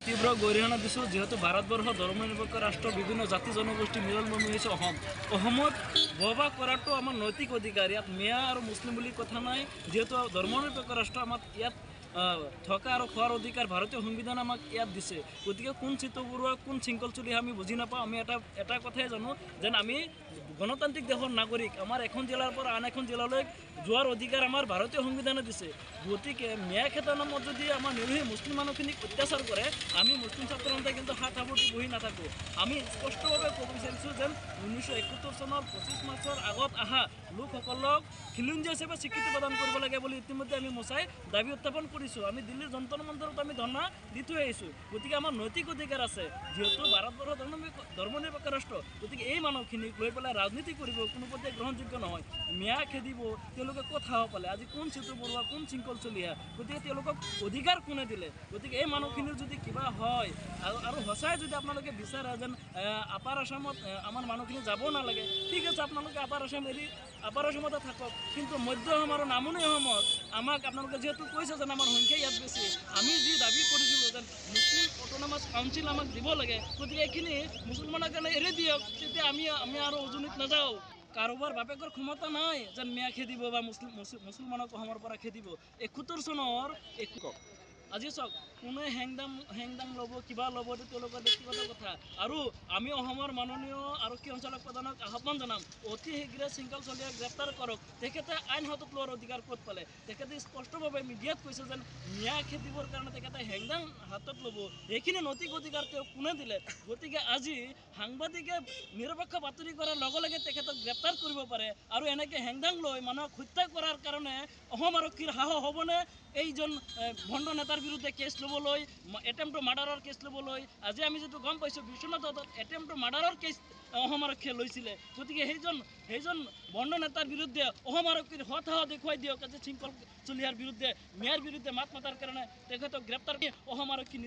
তীব্ৰ গৰিহণা দিছোঁ যিহেতু ভাৰতবৰ্ষ ধৰ্মনিৰপেক্ষ ৰাষ্ট্ৰ বিভিন্ন জাতি জনগোষ্ঠী মিলনভূমি হৈছে অসমত বসবাস কৰাটো আমাৰ নৈতিক অধিকাৰ। ইয়াত মিয়া আৰু মুছলিম বুলি কথা নাই। যিহেতু ধৰ্মনিৰপেক্ষ ৰাষ্ট্ৰ আমাক ইয়াত থকা আৰু খোৱাৰ অধিকাৰ ভাৰতীয় সংবিধান আমাক ইয়াত দিছে। গতিকে কোন চিত্ত বৰুৱা কোন শৃংখল চলিহা আমি বুজি নাপাওঁ। আমি এটা কথাই জানো যেন আমি গণতান্ত্ৰিক দেশৰ নাগৰিক। আমাৰ এখন জিলাৰ পৰা আন এখন জিলালৈ যোৱাৰ অধিকাৰ আমাৰ ভাৰতীয় সংবিধানে দিছে। গতিকে মিয়া খেতাৰ নামত যদি আমাৰ নিৰীহ মুছলিম মানুহখিনিক অত্যাচাৰ কৰে, আমি মুছলিম ছাত্ৰ সন্থাই কিন্তু হাত সাৱটি বহি নাথাকোঁ। আমি স্পষ্টভাৱে ক'ব বিচাৰিছোঁ যেন 1971 চনৰ 25 মাৰ্চৰ আগত অহা লোকসকলক খিলঞ্জীয়া হিচাপে স্বীকৃতি প্ৰদান কৰিব লাগে বুলি ইতিমধ্যে আমি মোচাই দাবী উত্থাপন কৰিছোঁ। আমি দিল্লীৰ যন্তৰ মন্তৰত আমি ধৰ্ণা দি থৈ আহিছোঁ। গতিকে আমাৰ নৈতিক অধিকাৰ আছে। যিহেতু ভাৰতবৰ্ষ ধৰ্মনিৰপেক্ষ ৰাষ্ট্ৰ, গতিকে এই মানুহখিনিক লৈ পেলাই ৰাজনীতি কৰিব কোনোপধ্যে গ্ৰহণযোগ্য নহয়। মিয়া খেদিব, তেওঁলোকে ক'ত সাহস পালে? আজি কোন চিত্ত বৰুৱা কোন শৃংখল চলিহা? গতিকে তেওঁলোকক অধিকাৰ কোনে দিলে? গতিকে এই মানুহখিনিৰ যদি কিবা হয় আৰু সঁচাই যদি আপোনালোকে বিচাৰে যেন আপাৰ আসামত আমাৰ মানুহখিনি যাব নালাগে, ঠিক আছে, আপোনালোকে আপাৰ আসাম এৰি আপাৰ আসামতে থাকক। কিন্তু মধ্য অসম আৰু নামনি অসমত আমাক আপোনালোকে যিহেতু কৈছে যেন আমাৰ সংখ্যা ইয়াত বেছি, আমি যি দাবী কৰিছিলোঁ যেন মুছলিম অট'নমাছ কাউঞ্চিল আমাক দিব লাগে, গতিকে এইখিনি মুছলমানৰ কাৰণে এৰি দিয়ক। তেতিয়া আমি আৰু উজনিত নাযাওঁ। কাৰোবাৰ বাপেকৰ ক্ষমতা নাই যেন মিয়া খেদিব বা মুছলমানক অসমৰ পৰা খেদিব। 71 চনৰ আজি চাওক, কোনে হেংদাং ল'ব কিবা ল'ব এইটো তেওঁলোকৰ ব্যক্তিগত কথা। আৰু আমি অসমৰ মাননীয় আৰক্ষী সঞ্চালক প্ৰধানক আহ্বান জনাম, অতি শীঘ্ৰে শৃংখল চলিহাক গ্ৰেপ্তাৰ কৰক। তেখেতে আইন হাতত লোৱাৰ অধিকাৰ ক'ত পালে? তেখেতে স্পষ্টভাৱে মিডিয়াত কৈছে যেন মিয়া খেদিবৰ কাৰণে তেখেতে হেংদাং হাতত ল'ব। সেইখিনি নৈতিক অধিকাৰ তেওঁ কোনে দিলে? গতিকে আজি সাংবাদিকে নিৰপেক্ষ বাতৰি কৰাৰ লগে লগে তেখেতক গ্ৰেপ্তাৰ কৰিব পাৰে আৰু এনেকৈ হেংদাং লৈ মানুহক হত্যা কৰাৰ কাৰণে অসম আৰক্ষীৰ সাহস হ'বনে? এইজন ভণ্ড নেতাৰ বিৰুদ্ধে কেছ ল'বলৈ, এটেম্প টু মাৰ্ডাৰৰ কেছ ল'বলৈ? আজি আমি যিটো গম পাইছোঁ বিশ্বনাথত এটেম্প টু মাৰ্ডাৰৰ কেছ অসম আৰক্ষীয়ে লৈছিলে। গতিকে সেইজন ভণ্ড নেতাৰ বিৰুদ্ধে অসম আৰক্ষীৰ সাহস দেখুৱাই দিয়ক। আজি শৃংখল চলিহাৰ বিৰুদ্ধে মিয়াৰ বিৰুদ্ধে মাত মাতাৰ কাৰণে তেখেতক গ্ৰেপ্তাৰ কৰি অসম আৰক্ষী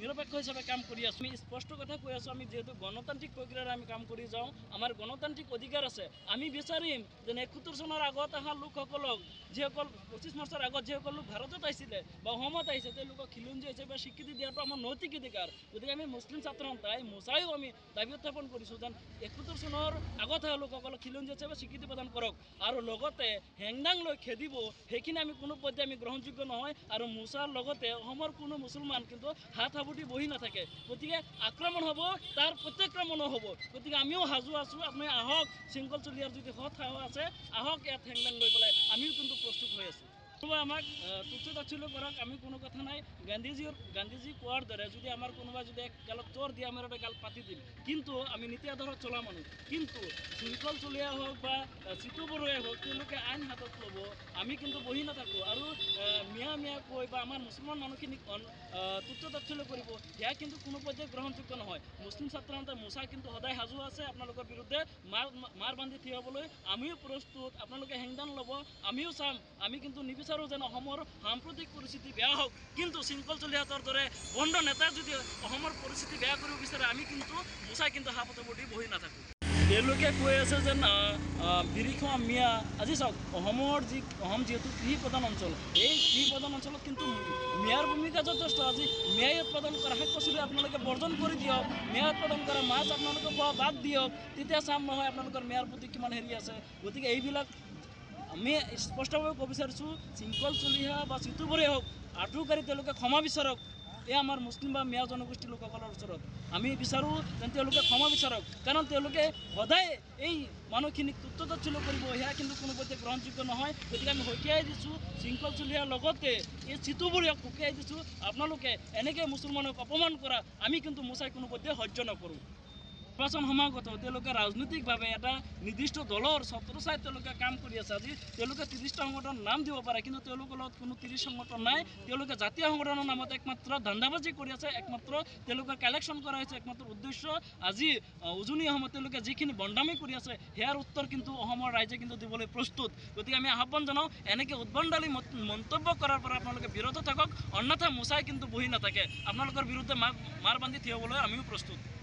নিৰপেক্ষ হিচাপে কাম কৰি আছোঁ। আমি স্পষ্ট কথা কৈ আছোঁ, আমি যিহেতু গণতান্ত্ৰিক প্ৰক্ৰিয়াৰে আমি কাম কৰি যাওঁ, আমাৰ গণতান্ত্ৰিক অধিকাৰ আছে। আমি বিচাৰিম যেন 71 চনৰ আগত অহা লোকসকলক, যিসকল 25 মাৰ্চৰ আগত যিসকল লোক ভাৰতত আহিছিলে বা অসমত আহিছে, তেওঁলোকক খিলঞ্জীয়া হিচাপে স্বীকৃতি দিয়াটো আমাৰ নৈতিক অধিকাৰ। গতিকে আমি মুছলিম ছাত্ৰ সন্থাই মোচাইও আমি দাবী উত্থাপন কৰিছোঁ যেন 71 চনৰ আগত অহা লোকসকলক খিলঞ্জীয়া হিচাপে স্বীকৃতি প্ৰদান কৰক। আৰু লগতে হেংদাং লৈ খেদিব, সেইখিনি আমি কোনো পধ্যে আমি গ্ৰহণযোগ্য নহয়। আৰু মোচাৰ লগতে অসমৰ কোনো মুছলমান কিন্তু হাত সাৱটি বহি নাথাকে। গতিকে আক্ৰমণ হ'ব, তাৰ প্ৰত্যাক্ৰমণো হ'ব। গতিকে আমিও সাজু আছোঁ। আপুনি আহক, শৃংখল চলিহাৰ যদি সাহস আছে আহক, ইয়াত হেংদাং লৈ পেলাই আমিও কিন্তু প্ৰস্তুত হৈ আছোঁ। কোনোবাই আমাক তুচ্ছ তাচ্ছিল্য কৰক, আমি কোনো কথা নাই। গান্ধীজী কোৱাৰ দৰে যদি আমাৰ কোনোবাই যদি এক গালত চৰ দিয়ে, আমাৰ এটা গাল পাতি দিম। কিন্তু আমি নীতি আদৰ্শত চলা মানুহ। কিন্তু শৃংখল চলিহাই হওক বা চিত্ত বৰুৱাই হওক, তেওঁলোকে আইন হাতত ল'ব, আমি কিন্তু বহি নাথাকোঁ। আৰু মিয়া কৈ বা আমাৰ মুছলমান মানুহখিনিক তুচ্ছ তাচ্ছিল্য কৰিব, সেয়া কিন্তু কোনো পধ্যে গ্ৰহণযোগ্য নহয়। মুছলিম ছাত্ৰ সন্থাই মোচা কিন্তু সদায় সাজু আছে আপোনালোকৰ বিৰুদ্ধে মাৰ বান্ধি থিয় হ'বলৈ। আমিও প্ৰস্তুত। আপোনালোকে হেংদাং ল'ব, আমিও চাম। আমি কিন্তু নিবিচাৰোঁ যেন অসমৰ সাম্প্ৰতিক পৰিস্থিতি বেয়া হওক। কিন্তু শৃংখল চলিহাতৰ দৰে ভণ্ড নেতাই যদি অসমৰ পৰিস্থিতি বেয়া কৰিব বিচাৰে, আমি কিন্তু মোচাই কিন্তু সাৱটি বহি নাথাকোঁ। তেওঁলোকে কৈ আছে যেন বিৰিখোৱা মিয়া। আজি চাওক, অসম যিহেতু কৃষি প্ৰধান অঞ্চল, এই কৃষি প্ৰধান অঞ্চলত কিন্তু মিয়াৰ ভূমিকা যথেষ্ট। আজি মিয়াই উৎপাদন কৰা শাক পাচলি আপোনালোকে বৰ্জন কৰি দিয়ক, মিয়া উৎপাদন কৰা মাছ আপোনালোকে খোৱা বাদ দিয়ক, তেতিয়া চাম নহয় আপোনালোকৰ মিয়াৰ প্ৰতি কিমান হেৰি আছে। গতিকে এইবিলাক আমি স্পষ্টভাৱে ক'ব বিচাৰিছোঁ, শৃংখল চলিহা বা চিত্ত বৰুৱাই হওক, আঁঠুকাঢ়ি তেওঁলোকে ক্ষমা বিচাৰক। এই আমাৰ মুছলিম বা মিয়া জনগোষ্ঠীৰ লোকসকলৰ ওচৰত আমি বিচাৰোঁ যেন তেওঁলোকে ক্ষমা বিচাৰক। কাৰণ তেওঁলোকে সদায় এই মানুহখিনিক তুচ্ছ তাচ্ছিল্য কৰিব, সেয়া কিন্তু কোনোপধ্যে গ্ৰহণযোগ্য নহয়। গতিকে আমি সকীয়াই দিছোঁ শৃংখল চলিহাৰ লগতে এই চিত্ত বৰুৱাক সকীয়াই দিছোঁ। আপোনালোকে এনেকৈ মুছলমানক অপমান কৰা আমি কিন্তু মোচাই কোনোপধ্যে সহ্য নকৰোঁ। নিৰ্বাচন সমাগত তেওঁলোকে ৰাজনৈতিকভাৱে এটা নিৰ্দিষ্ট দলৰ ছত্ৰছায়াত তেওঁলোকে কাম কৰি আছে। আজি তেওঁলোকে 30টা সংগঠন নাম দিব পাৰে, কিন্তু তেওঁলোকৰ লগত কোনো 30 সংগঠন নাই। তেওঁলোকে জাতীয় সংগঠনৰ নামত একমাত্ৰ ধান্দাবাজি কৰি আছে, একমাত্ৰ তেওঁলোকে কালেকশ্যন কৰা হৈছে একমাত্ৰ উদ্দেশ্য। আজি উজনি অসমত তেওঁলোকে যিখিনি বণ্ডামি কৰি আছে, সেয়াৰ উত্তৰ কিন্তু অসমৰ ৰাইজে কিন্তু দিবলৈ প্ৰস্তুত। গতিকে আমি আহ্বান জনাওঁ, এনেকৈ উদ্ভণ্ডালি মন্তব্য কৰাৰ পৰা আপোনালোকে বিৰত থাকক, অন্যথা মোচাই কিন্তু বহি নাথাকে। আপোনালোকৰ বিৰুদ্ধে মাৰ বান্ধি থিয় হ'বলৈ আমিও প্ৰস্তুত।